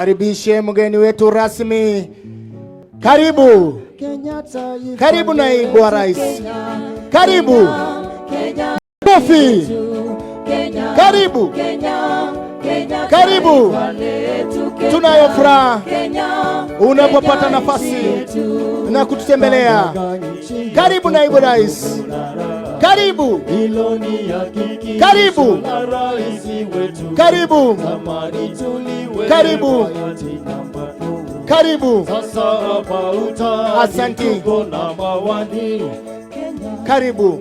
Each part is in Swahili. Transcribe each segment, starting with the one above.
Karibishe mgeni wetu rasmi. Karibu. Karibu naibu wa rais. Karibu. Kofi. Karibu. Karibu. Tunayo furaha unapopata nafasi na kututembelea. Karibu naibu rais. Karibu. Karibu. Karibu. Karibu. Karibu. Asante. Karibu.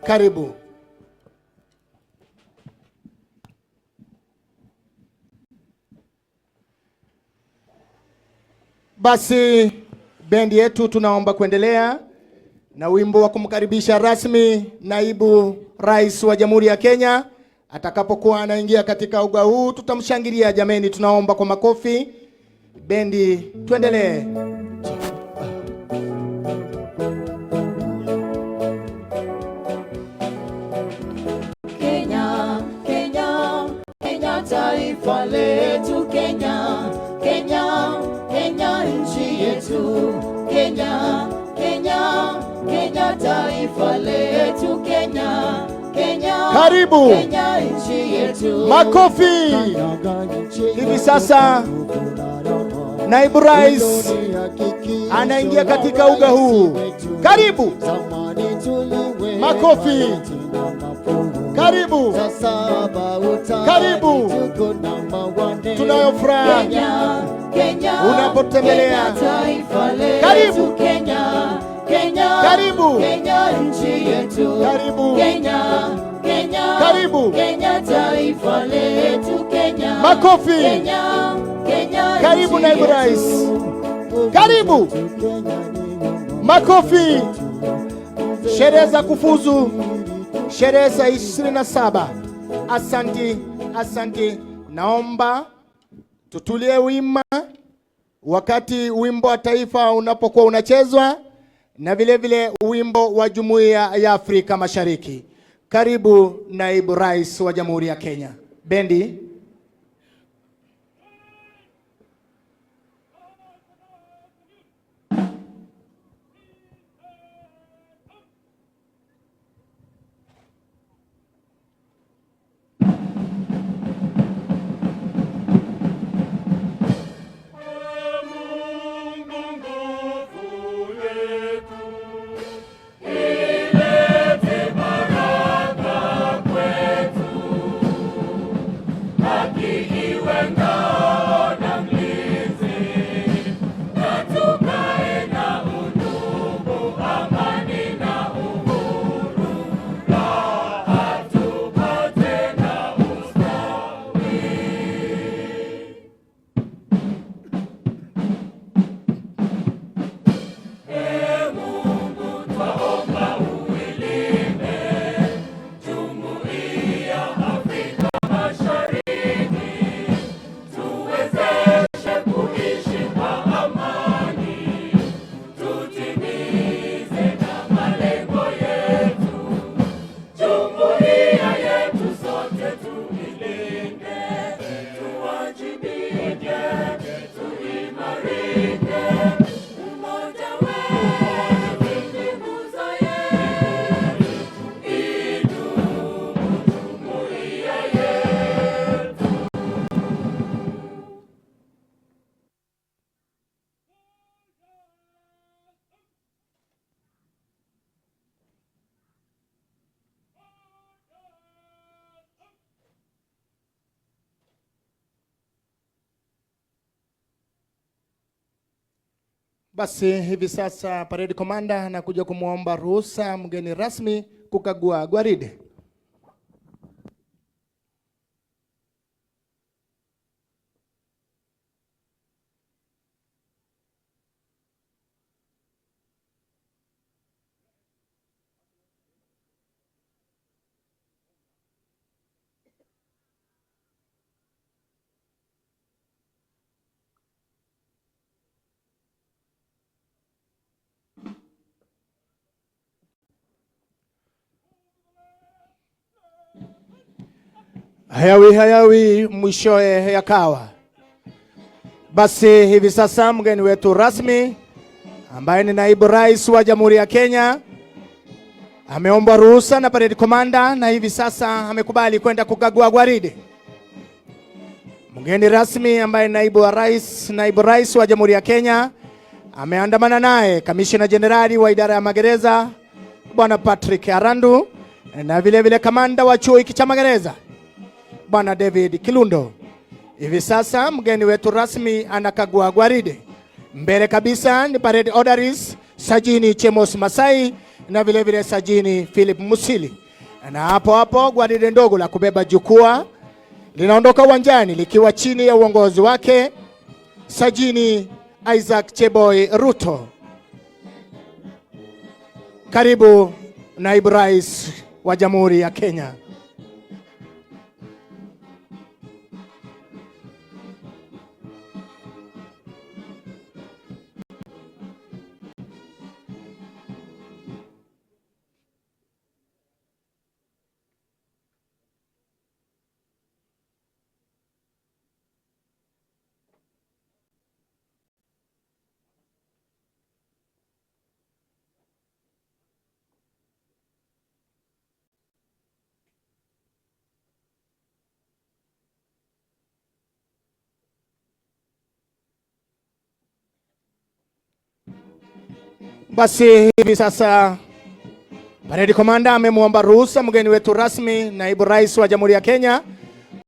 Karibu. Basi bendi yetu tunaomba kuendelea na wimbo wa kumkaribisha rasmi naibu rais wa Jamhuri ya Kenya. Atakapokuwa anaingia katika uga huu tutamshangilia. Jameni, tunaomba kwa makofi. Bendi, tuendelee. Kenya, Kenya, Kenya taifa letu. Kenya, Kenya, Kenya nchi yetu. Kenya, Kenya, Kenya taifa letu. Kenya, Kenya, karibu. Kenya nchi yetu. Makofi. Hivi sasa naibu rais anaingia katika uga huu. Karibu. Makofi. Karibu. Karibu. Tunayo furaha unapotembelea. Karibu. Karibu. Karibu. Karibu. Makofi. Karibu naibu rais. Karibu. Makofi. Sherehe za kufuzu, sherehe za 27. Asante, asante. Naomba tutulie wima wakati wimbo wa taifa unapokuwa unachezwa na vile vile wimbo wa Jumuiya ya Afrika Mashariki. Karibu naibu rais wa Jamhuri ya Kenya. Bendi. Basi hivi sasa parade commander anakuja kumuomba ruhusa mgeni rasmi kukagua gwaride. Hayawi mwishoe yakawa. Basi hivi sasa mgeni wetu rasmi ambaye ni naibu rais wa Jamhuri ya Kenya ameomba ruhusa na parade commander na hivi sasa amekubali kwenda kukagua gwaride. Mgeni rasmi ambaye naibu rais wa Jamhuri ya Kenya ameandamana naye kamishna jenerali wa idara ya magereza Bwana Patrick Arandu na vile kamanda wa chuo hiki cha magereza Bwana David Kilundo. Hivi sasa mgeni wetu rasmi anakagua gwaride. Mbele kabisa ni parade orderlies Sajini Chemos Masai na vile Sajini Philip Musili. Na hapo gwaride ndogo la kubeba jukwaa linaondoka uwanjani likiwa chini ya uongozi wake Sajini Isaac Cheboy Ruto. Karibu naibu rais wa Jamhuri ya Kenya. Basi hivi sasa parade commander amemwomba ruhusa mgeni wetu rasmi naibu rais wa Jamhuri ya Kenya